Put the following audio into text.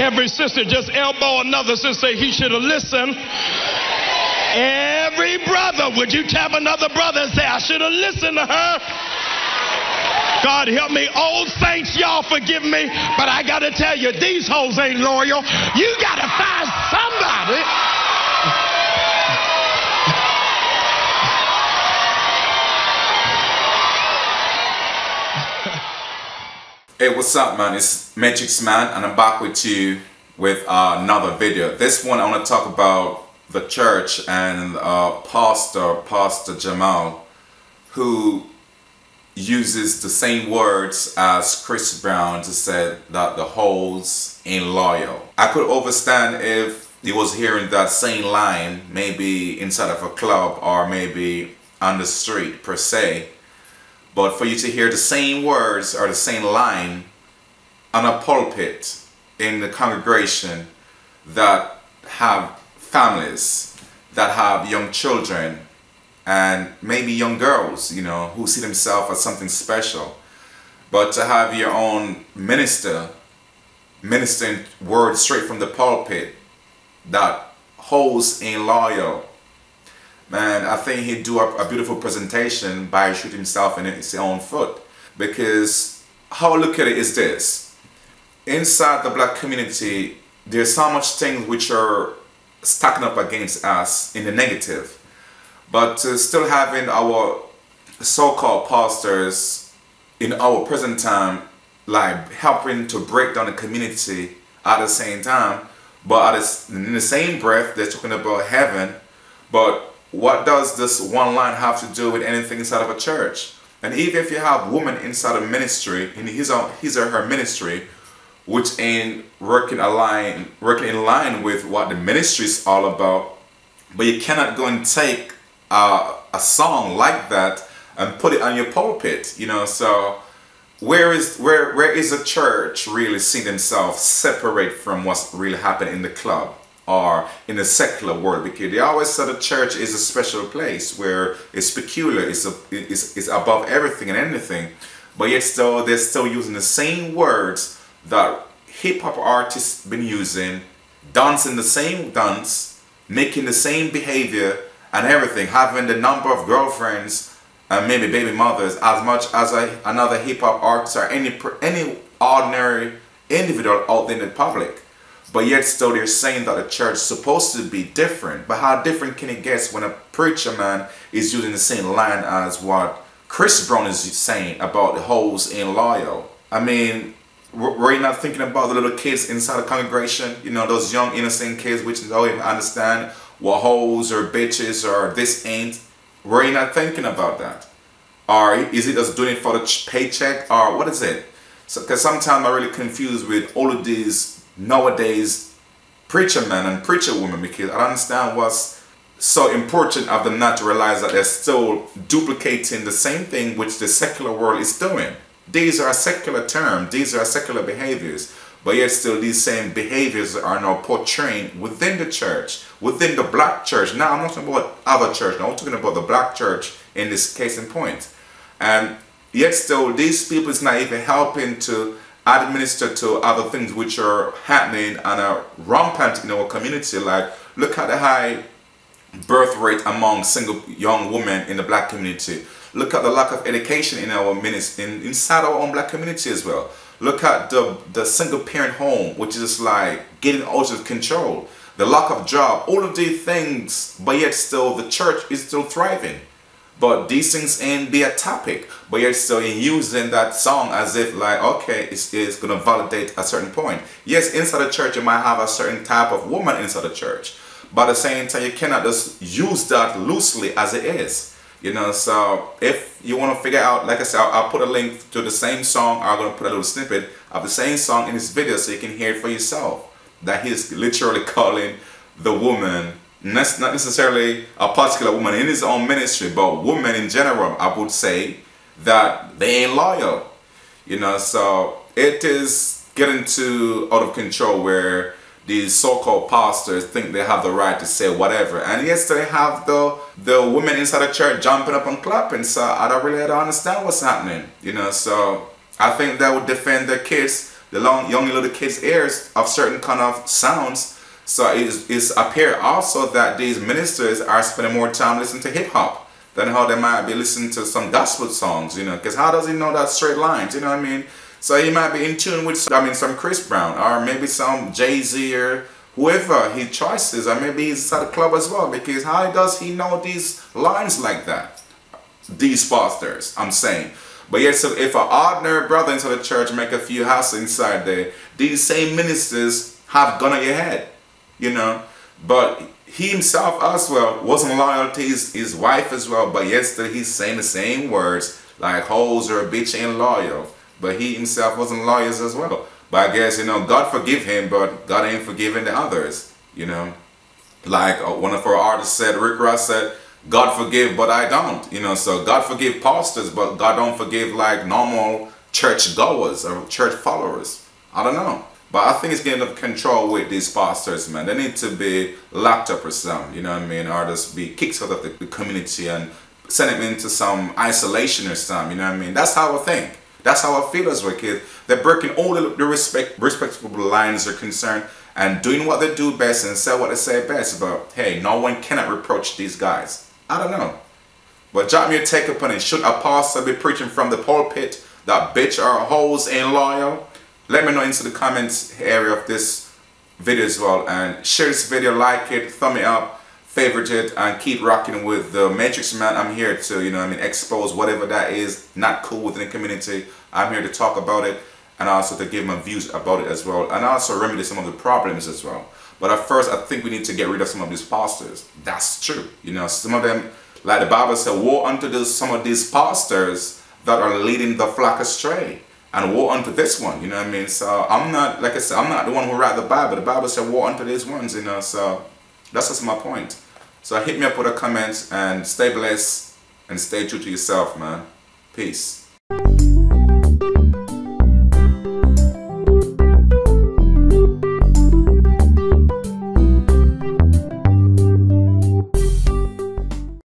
Every sister just elbow another sister, say he should have listened. Every brother, would you tap another brother and say, I should have listened to her? God help me. Old saints, y'all forgive me, but I got to tell you, these hoes ain't loyal. You got to find somebody. Hey, what's up, man? It's MatrixMan, and I'm back with you with another video. This one I want to talk about the church and Pastor Jamal, who uses the same words as Chris Brown to say that the hoes ain't loyal. I could understand if he was hearing that same line maybe inside of a club or maybe on the street per se. But for you to hear the same words or the same line on a pulpit in the congregation that have families, that have young children, and maybe young girls, you know, who see themselves as something special. But to have your own ministering words straight from the pulpit that hoes ain't loyal, man, I think he'd do a beautiful presentation by shooting himself in his own foot. Because how I look at it is this: inside the black community, there's so much things which are stacking up against us in the negative. But still having our so-called pastors in our present time, like helping to break down the community at the same time, but in the same breath, they're talking about heaven. But what does this one line have to do with anything inside of a church? And even if you have women inside a ministry, in his or her ministry, which ain't working in line with what the ministry is all about, but you cannot go and take a song like that and put it on your pulpit, you know. So where is the church really seeing themselves separate from what's really happening in the club or in the secular world? Because they always say the church is a special place where it's peculiar, it's above everything and anything, but yet still they're still using the same words that hip-hop artists been using, dancing the same dance, making the same behavior and everything, having the number of girlfriends and maybe baby mothers as much as another hip-hop artist or any ordinary individual out there in the public. But yet still they're saying that the church is supposed to be different. But how different can it get when a preacher man is using the same line as what Chris Brown is saying about the hoes ain't loyal? I mean, were you not thinking about the little kids inside the congregation? You know, those young innocent kids which don't even understand what hoes or bitches or this ain't. Were you not thinking about that? Or is it just doing it for the paycheck, or what is it? So, because sometimes I'm really confused with all of these nowadays preacher men and preacher women, because I don't understand what's so important of them not to realize that they're still duplicating the same thing which the secular world is doing. These are secular terms, these are secular behaviors, but yet still these same behaviors are now portraying within the church, within the black church. Now I'm not talking about other church, now I'm talking about the black church in this case in point. And yet still these people is not even helping to administer to other things which are happening and are rampant in our community. Like, look at the high birth rate among single young women in the black community. Look at the lack of education in our inside our own black community as well. Look at the single parent home, which is like getting out of control. The lack of job, all of these things, but yet still the church is still thriving. But these things ain't be a topic, but yet still in using that song as if like, okay, it's gonna validate a certain point. Yes, inside the church you might have a certain type of woman inside the church, but at the same time you cannot just use that loosely as it is. You know, so if you want to figure out, like I said, I'll put a link to the same song. I'm going to put a little snippet of the same song in this video so you can hear it for yourself. That he's literally calling the woman, not necessarily a particular woman in his own ministry, but women in general, I would say, that they ain't loyal. You know, so it is getting too out of control where these so-called pastors think they have the right to say whatever, and yes, they have the women inside the church jumping up and clapping. So I don't understand what's happening, you know. So I think they would defend their kids the young little kids' ears of certain kind of sounds. So it's appear also that these ministers are spending more time listening to hip hop than how they might be listening to some gospel songs, you know, because how does he know that straight lines, you know what I mean? So he might be in tune with, some Chris Brown, or maybe some Jay-Z, or whoever he choices, or maybe he's at a club as well, because how does he know these lines like that? These pastors, I'm saying. But yet, so if an ordinary brother into the church make a few houses inside there, these same ministers have gun at your head, you know. But he himself as well wasn't loyal to his wife as well, but yet still he's saying the same words, like hoes or a bitch ain't loyal. But he himself wasn't loyal as well. But I guess, you know, God forgive him, but God ain't forgiving the others, you know. Like one of our artists said, Rick Ross said, God forgive, but I don't, you know. So God forgive pastors, but God don't forgive like normal church goers or church followers. I don't know. But I think it's getting out of control with these pastors, man. They need to be locked up or something, you know what I mean? Or just be kicked out of the community and send them into some isolation or something, you know what I mean? That's how I think. That's how I feel as a kid. They're breaking all the respectable lines are concerned and doing what they do best and say what they say best. But hey, no one cannot reproach these guys. I don't know. But drop me a take upon it. Should a pastor be preaching from the pulpit that bitch or hoes ain't loyal? Let me know into the comments area of this video as well. And share this video, like it, thumb it up, favorite it, and keep rocking with the Matrix Man. I'm here to, you know what I mean, expose whatever that is not cool within the community. I'm here to talk about it and also to give my views about it as well. And also remedy some of the problems as well. But at first, I think we need to get rid of some of these pastors. That's true. You know, some of them, like the Bible said, woe unto some of these pastors that are leading the flock astray. And woe unto this one, you know what I mean? So I'm not, like I said, I'm not the one who write the Bible. The Bible said woe unto these ones, you know, so that's just my point. So hit me up with a comment and stay blessed and stay true to yourself, man. Peace.